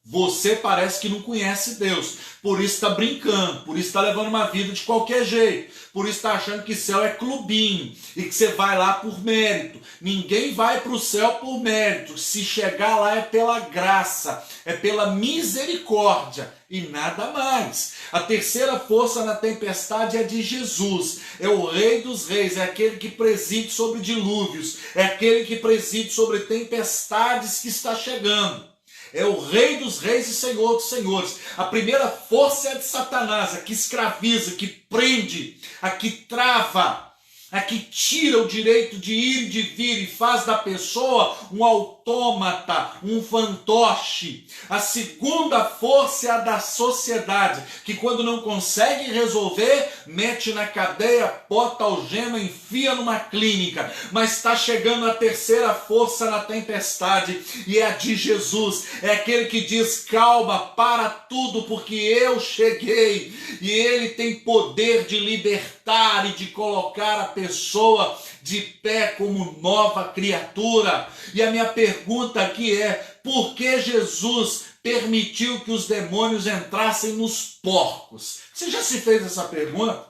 Você parece que não conhece Deus. Por isso está brincando. Por isso está levando uma vida de qualquer jeito. Por isso está achando que céu é clubinho. E que você vai lá por mérito. Ninguém vai para o céu por mérito. Se chegar lá é pela graça. É pela misericórdia. E nada mais. A terceira força na tempestade é de Jesus. É o Rei dos Reis. É aquele que preside sobre dilúvios. É aquele que preside sobre tempestades que está chegando. É o Rei dos Reis e Senhor dos Senhores. A primeira força é de Satanás, a que escraviza, que prende, a que trava, a que tira o direito de ir e de vir e faz da pessoa um autômata, um fantoche. A segunda força é a da sociedade, que quando não consegue resolver, mete na cadeia, bota algema, enfia numa clínica. Mas está chegando a terceira força na tempestade, e é a de Jesus. É aquele que diz: calma, para tudo, porque eu cheguei. E ele tem poder de libertar e de colocar a pessoa de pé como nova criatura. E a minha pergunta aqui é: por que Jesus permitiu que os demônios entrassem nos porcos? Você já se fez essa pergunta?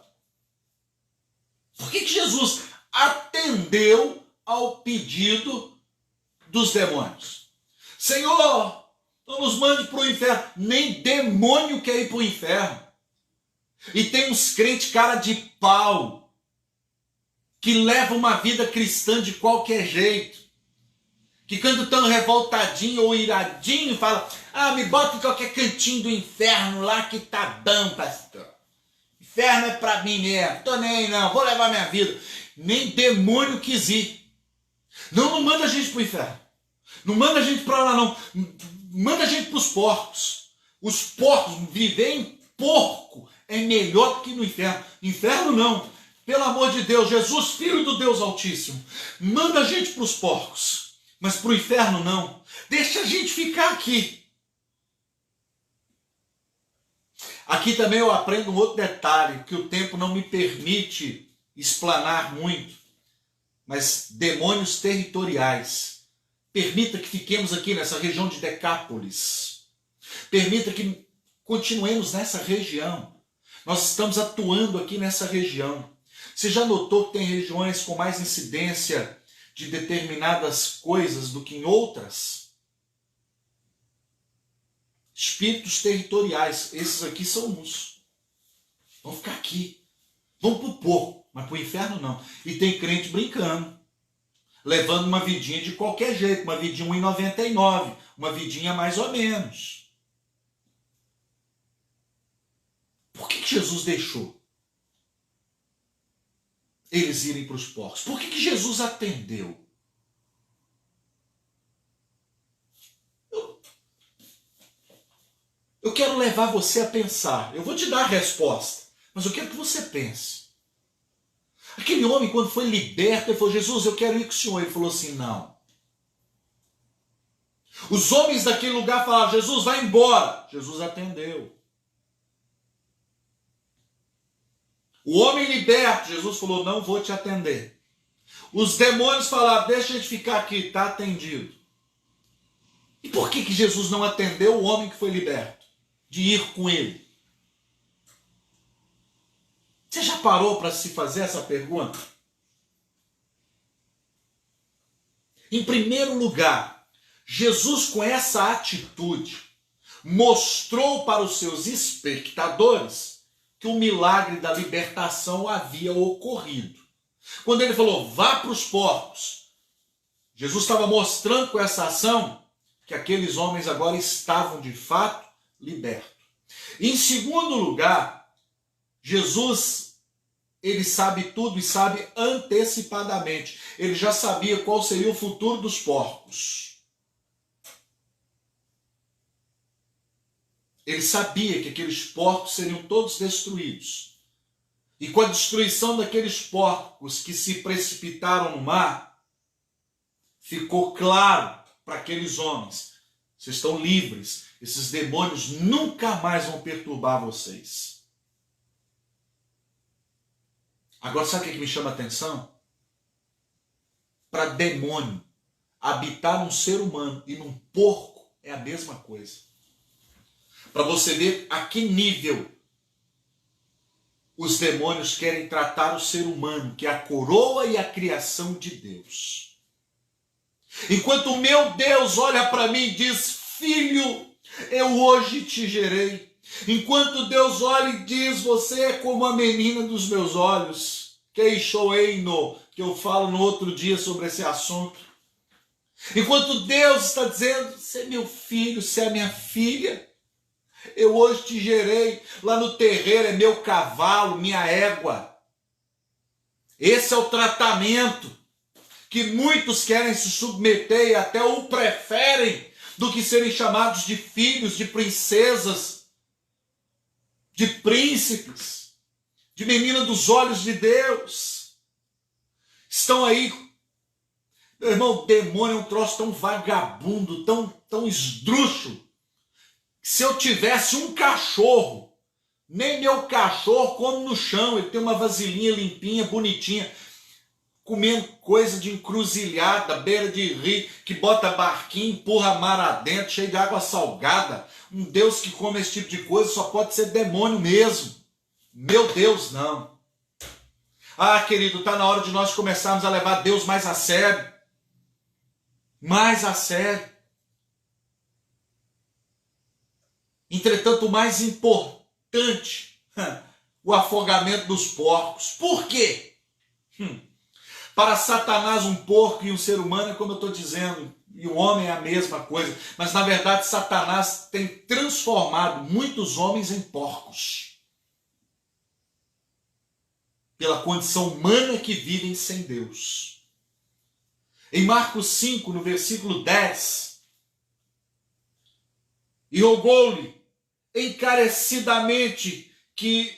Por que Jesus atendeu ao pedido dos demônios? Senhor, não nos mande para o inferno. Nem demônio quer ir para o inferno. E tem uns crentes cara de pau que levam uma vida cristã de qualquer jeito. Que quando estão revoltadinho ou iradinho, fala: ah, me bota em qualquer cantinho do inferno lá que tá bom, pastor. Inferno é pra mim mesmo, tô nem aí não, vou levar minha vida. Nem demônio quis ir. Não manda a gente pro inferno. Não manda a gente pra lá não. Manda a gente pros porcos. Os porcos, viver em porco é melhor que no inferno. Inferno não. Pelo amor de Deus, Jesus, Filho do Deus Altíssimo, manda a gente pros porcos. Mas para o inferno não. Deixa a gente ficar aqui. Aqui também eu aprendo um outro detalhe, que o tempo não me permite explanar muito. Mas demônios territoriais. Permita que fiquemos aqui nessa região de Decápolis. Permita que continuemos nessa região. Nós estamos atuando aqui nessa região. Você já notou que tem regiões com mais incidência de determinadas coisas do que em outras? Espíritos territoriais, esses aqui são uns. Vão ficar aqui. Vão para o porco, mas para o inferno não. E tem crente brincando, levando uma vidinha de qualquer jeito, uma vidinha 1,99, uma vidinha mais ou menos. Por que Jesus deixou eles irem para os porcos? Por que Jesus atendeu? Eu quero levar você a pensar. Eu vou te dar a resposta, mas eu quero que você pense. Aquele homem, quando foi liberto, ele falou: Jesus, eu quero ir com o Senhor. Ele falou assim: não. Os homens daquele lugar falaram: Jesus, vai embora. Jesus atendeu. O homem liberto, Jesus falou: não vou te atender. Os demônios falaram: deixa a gente ficar aqui, está atendido. E por que Jesus não atendeu o homem que foi liberto? De ir com ele. Você já parou para se fazer essa pergunta? Em primeiro lugar, Jesus, com essa atitude, mostrou para os seus espectadores que o milagre da libertação havia ocorrido. Quando ele falou, vá para os porcos, Jesus estava mostrando com essa ação que aqueles homens agora estavam de fato libertos. Em segundo lugar, Jesus, ele sabe tudo e sabe antecipadamente. Ele já sabia qual seria o futuro dos porcos. Ele sabia que aqueles porcos seriam todos destruídos. E com a destruição daqueles porcos que se precipitaram no mar, ficou claro para aqueles homens, vocês estão livres, esses demônios nunca mais vão perturbar vocês. Agora, sabe o que me chama a atenção? Para demônio habitar num ser humano e num porco é a mesma coisa. Para você ver a que nível os demônios querem tratar o ser humano, que é a coroa e a criação de Deus. Enquanto o meu Deus olha para mim e diz, filho, eu hoje te gerei. Enquanto Deus olha e diz, você é como a menina dos meus olhos, Keishoeino, que eu falo no outro dia sobre esse assunto. Enquanto Deus está dizendo, você é meu filho, você é minha filha, eu hoje te gerei, lá no terreiro é meu cavalo, minha égua. Esse é o tratamento que muitos querem se submeter e até o preferem do que serem chamados de filhos, de princesas, de príncipes, de menina dos olhos de Deus. Estão aí, meu irmão, o demônio é um troço tão vagabundo, tão esdrúxulo. Se eu tivesse um cachorro, nem meu cachorro come no chão, ele tem uma vasilhinha limpinha, bonitinha, comendo coisa de encruzilhada, beira de rio, que bota barquinho, empurra mar adentro, cheio de água salgada. Um Deus que come esse tipo de coisa só pode ser demônio mesmo. Meu Deus, não. Ah, querido, está na hora de nós começarmos a levar Deus mais a sério. Mais a sério. Entretanto, o mais importante, o afogamento dos porcos. Por quê? Para Satanás, um porco e um ser humano é como eu estou dizendo, e o homem é a mesma coisa. Mas, na verdade, Satanás tem transformado muitos homens em porcos. Pela condição humana que vivem sem Deus. Em Marcos 5, no versículo 10, e rogou-lhe encarecidamente que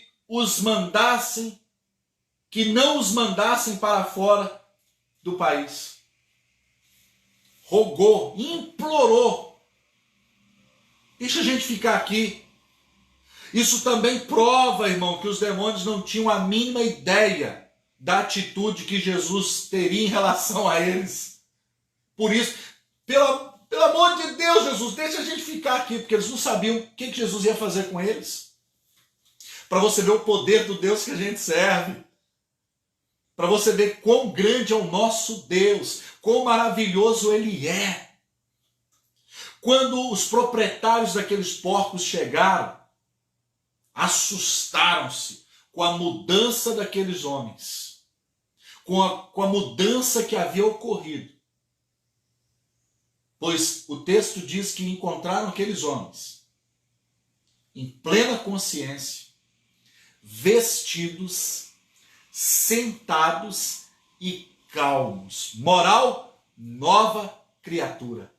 não os mandassem para fora do país. Rogou, implorou. Deixa a gente ficar aqui. Isso também prova, irmão, que os demônios não tinham a mínima ideia da atitude que Jesus teria em relação a eles. Por isso, pelo amor de Deus, Jesus, deixa a gente ficar aqui, porque eles não sabiam o que Jesus ia fazer com eles. Para você ver o poder do Deus que a gente serve. Para você ver quão grande é o nosso Deus, quão maravilhoso Ele é. Quando os proprietários daqueles porcos chegaram, assustaram-se com a mudança daqueles homens, com a mudança que havia ocorrido. Pois o texto diz que encontraram aqueles homens em plena consciência, vestidos, sentados e calmos. Moral, nova criatura.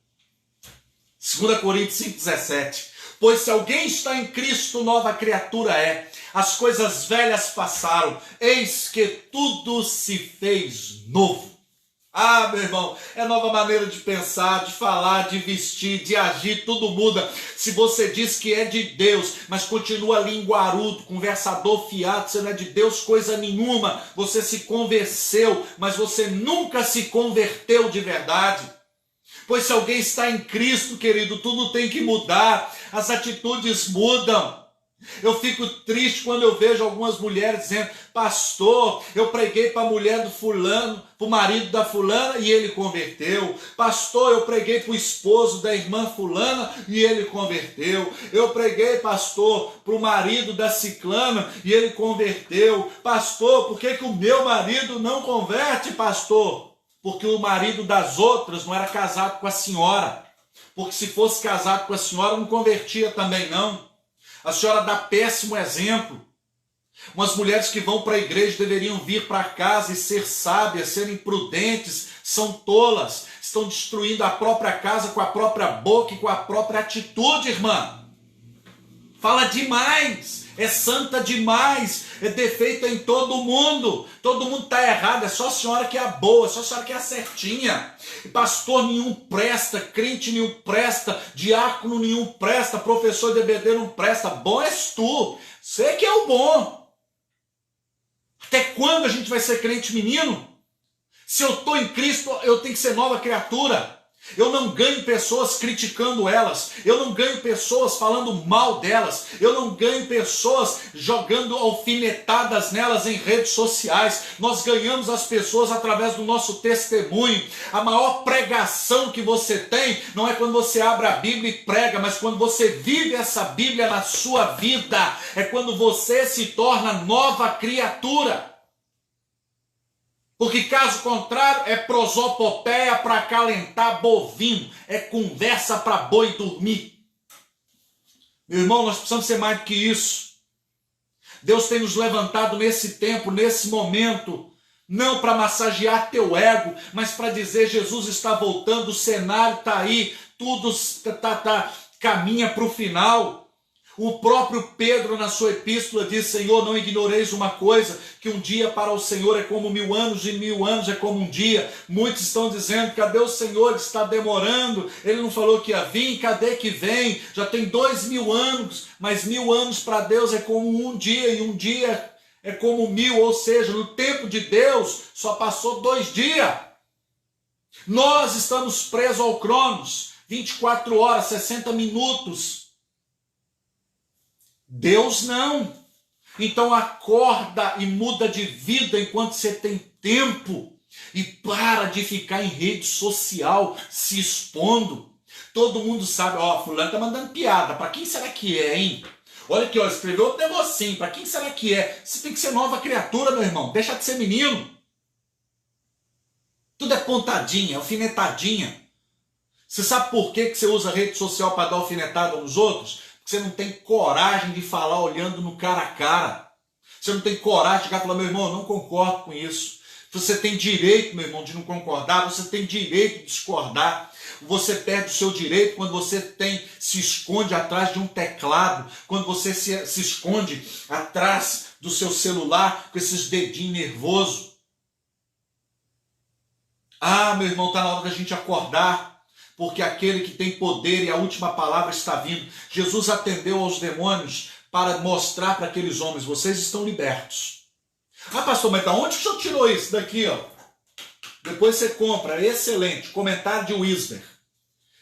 2 Coríntios 5,17. Pois se alguém está em Cristo, nova criatura é. As coisas velhas passaram, eis que tudo se fez novo. Ah, meu irmão, é nova maneira de pensar, de falar, de vestir, de agir, tudo muda. Se você diz que é de Deus, mas continua linguarudo, conversador fiado, você não é de Deus coisa nenhuma. Você se convenceu, mas você nunca se converteu de verdade. Pois se alguém está em Cristo, querido, tudo tem que mudar, as atitudes mudam. Eu fico triste quando eu vejo algumas mulheres dizendo: pastor, eu preguei para a mulher do fulano, para o marido da fulana e ele converteu. Pastor, eu preguei para o esposo da irmã fulana e ele converteu. Eu preguei, pastor, para o marido da ciclana e ele converteu. Pastor, por que o meu marido não converte, pastor? Porque o marido das outras não era casado com a senhora. Porque se fosse casado com a senhora, não convertia também não. A senhora dá péssimo exemplo. Umas mulheres que vão para a igreja deveriam vir para casa e ser sábias, serem prudentes, são tolas, estão destruindo a própria casa com a própria boca e com a própria atitude, irmã. Fala demais, é santa demais, é defeita em todo mundo está errado, é só a senhora que é a boa, é só a senhora que é a certinha. Pastor nenhum presta, crente nenhum presta, diácono nenhum presta, professor de EBD não presta, bom és tu, você que é o bom. Até quando a gente vai ser crente menino? Se eu estou em Cristo, eu tenho que ser nova criatura. Eu não ganho pessoas criticando elas, eu não ganho pessoas falando mal delas, eu não ganho pessoas jogando alfinetadas nelas em redes sociais. Nós ganhamos as pessoas através do nosso testemunho. A maior pregação que você tem não é quando você abre a Bíblia e prega, mas quando você vive essa Bíblia na sua vida, é quando você se torna nova criatura. Porque caso contrário é prosopopeia para acalentar bovino, é conversa para boi dormir. Meu irmão, nós precisamos ser mais do que isso. Deus tem nos levantado nesse tempo, nesse momento, não para massagear teu ego, mas para dizer: Jesus está voltando, o cenário está aí, tudo caminha para o final. O próprio Pedro, na sua epístola, diz: Senhor, não ignoreis uma coisa, que um dia para o Senhor é como 1000 anos, e 1000 anos é como um dia. Muitos estão dizendo: cadê o Senhor? Ele está demorando, ele não falou que ia vir, cadê que vem? Já tem 2000 anos, mas 1000 anos para Deus é como um dia, e um dia é como 1000, ou seja, no tempo de Deus só passou 2 dias. Nós estamos presos ao Cronos, 24 horas, 60 minutos. Deus não. Então acorda e muda de vida enquanto você tem tempo. E para de ficar em rede social se expondo. Todo mundo sabe: ó, fulano tá mandando piada. Para quem será que é, hein? Olha aqui, ó, escreveu outro negocinho. Para quem será que é? Você tem que ser nova criatura, meu irmão. Deixa de ser menino. Tudo é pontadinha, alfinetadinha. Você sabe por que você usa rede social para dar alfinetada nos outros? Você não tem coragem de falar olhando no cara a cara. Você não tem coragem de chegar e falar: meu irmão, eu não concordo com isso. Você tem direito, meu irmão, de não concordar. Você tem direito de discordar. Você perde o seu direito quando você se esconde atrás de um teclado. Quando você se esconde atrás do seu celular com esses dedinhos nervosos. Ah, meu irmão, está na hora da gente acordar. Porque aquele que tem poder e a última palavra está vindo. Jesus atendeu aos demônios para mostrar para aqueles homens: vocês estão libertos. Ah, pastor, mas de onde o senhor tirou isso daqui, ó? Depois você compra, é excelente, comentário de Wisber.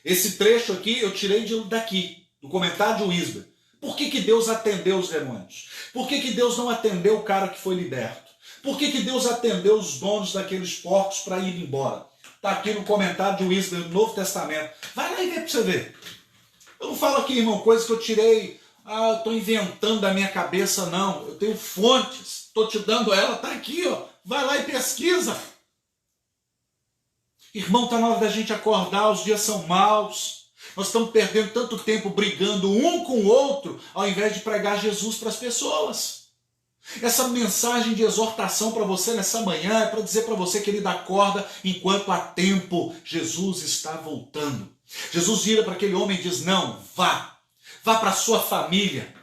Esse trecho aqui eu tirei daqui, do comentário de Wisber. Por que Deus atendeu os demônios? Por que Deus não atendeu o cara que foi liberto? Por que Deus atendeu os donos daqueles porcos para ir embora? Está aqui no comentário de Wisber, no Novo Testamento. Vai lá e vê para você ver. Eu não falo aqui, irmão, coisas que eu tirei, eu estou inventando da minha cabeça, não. Eu tenho fontes, estou te dando ela, está aqui, ó. Vai lá e pesquisa. Irmão, está na hora da gente acordar, os dias são maus. Nós estamos perdendo tanto tempo brigando um com o outro, ao invés de pregar Jesus para as pessoas. Essa mensagem de exortação para você nessa manhã é para dizer para você, querido: acorda enquanto há tempo. Jesus está voltando. Jesus vira para aquele homem e diz: não, vá para a sua família.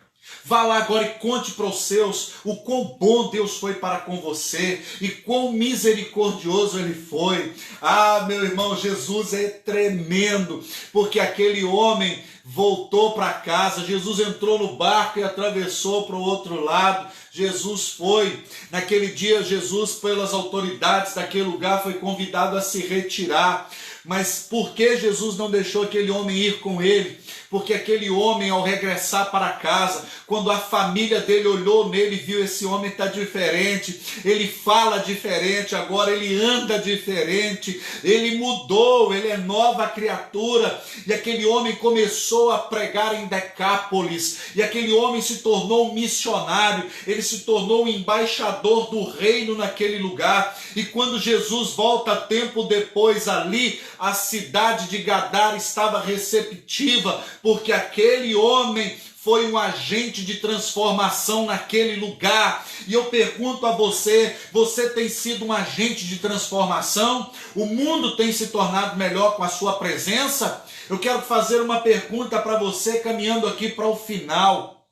Vá lá agora e conte para os seus o quão bom Deus foi para com você e quão misericordioso Ele foi. Ah, meu irmão, Jesus é tremendo, porque aquele homem voltou para casa, Jesus entrou no barco e atravessou para o outro lado. Jesus foi, naquele dia Jesus, pelas autoridades daquele lugar, foi convidado a se retirar. Mas por que Jesus não deixou aquele homem ir com ele? Porque aquele homem, ao regressar para casa, quando a família dele olhou nele e viu esse homem está diferente, ele fala diferente, agora ele anda diferente, ele mudou, ele é nova criatura. E aquele homem começou a pregar em Decápolis, e aquele homem se tornou um missionário, ele se tornou um embaixador do reino naquele lugar. E quando Jesus volta tempo depois ali, a cidade de Gadara estava receptiva, porque aquele homem foi um agente de transformação naquele lugar. E eu pergunto a você, você tem sido um agente de transformação? O mundo tem se tornado melhor com a sua presença? Eu quero fazer uma pergunta para você, caminhando aqui para o final.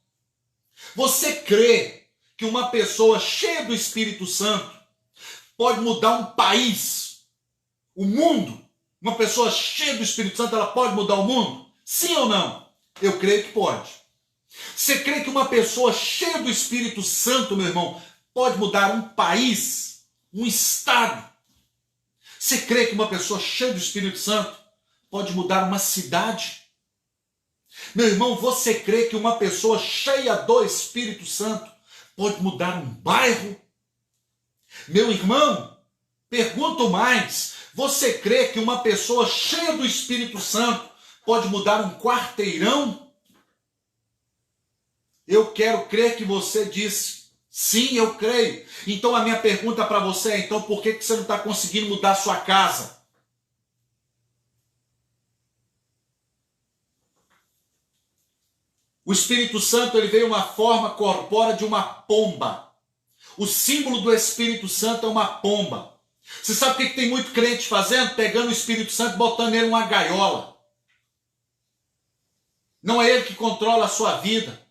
Você crê que uma pessoa cheia do Espírito Santo pode mudar um país, o mundo? Uma pessoa cheia do Espírito Santo, ela pode mudar o mundo? Sim ou não? Eu creio que pode. Você crê que uma pessoa cheia do Espírito Santo, meu irmão, pode mudar um país, um estado? Você crê que uma pessoa cheia do Espírito Santo pode mudar uma cidade? Meu irmão, você crê que uma pessoa cheia do Espírito Santo pode mudar um bairro? Meu irmão, pergunto mais, você crê que uma pessoa cheia do Espírito Santo pode mudar um quarteirão? Eu quero crer que você disse, sim, eu creio. Então a minha pergunta para você é, então por que você não está conseguindo mudar a sua casa? O Espírito Santo, ele veio uma forma corpórea de uma pomba. O símbolo do Espírito Santo é uma pomba. Você sabe o que tem muito crente fazendo? Pegando o Espírito Santo e botando ele numa gaiola. Não é ele que controla a sua vida.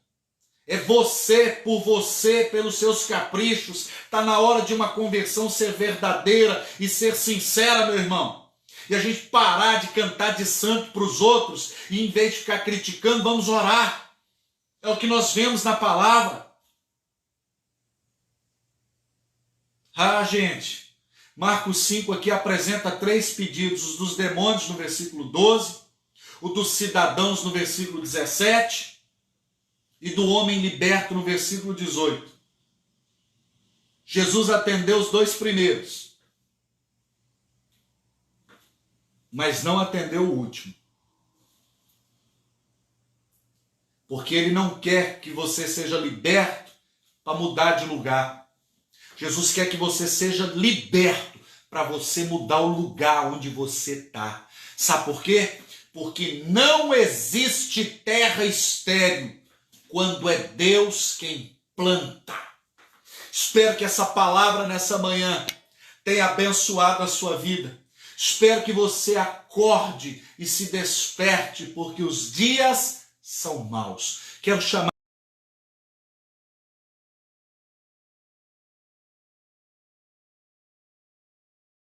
É você, por você, pelos seus caprichos. Está na hora de uma conversão ser verdadeira e ser sincera, meu irmão. E a gente parar de cantar de santo para os outros e em vez de ficar criticando, vamos orar. É o que nós vemos na palavra. Gente, Marcos 5 aqui apresenta 3 pedidos, os dos demônios no versículo 12, o dos cidadãos no versículo 17 e do homem liberto no versículo 18. Jesus atendeu os 2 primeiros, mas não atendeu o último. Porque ele não quer que você seja liberto para mudar de lugar. Jesus quer que você seja liberto para você mudar o lugar onde você está. Sabe por quê? Porque não existe terra estéril quando é Deus quem planta. Espero que essa palavra nessa manhã tenha abençoado a sua vida. Espero que você acorde e se desperte, porque os dias são maus. Quero chamar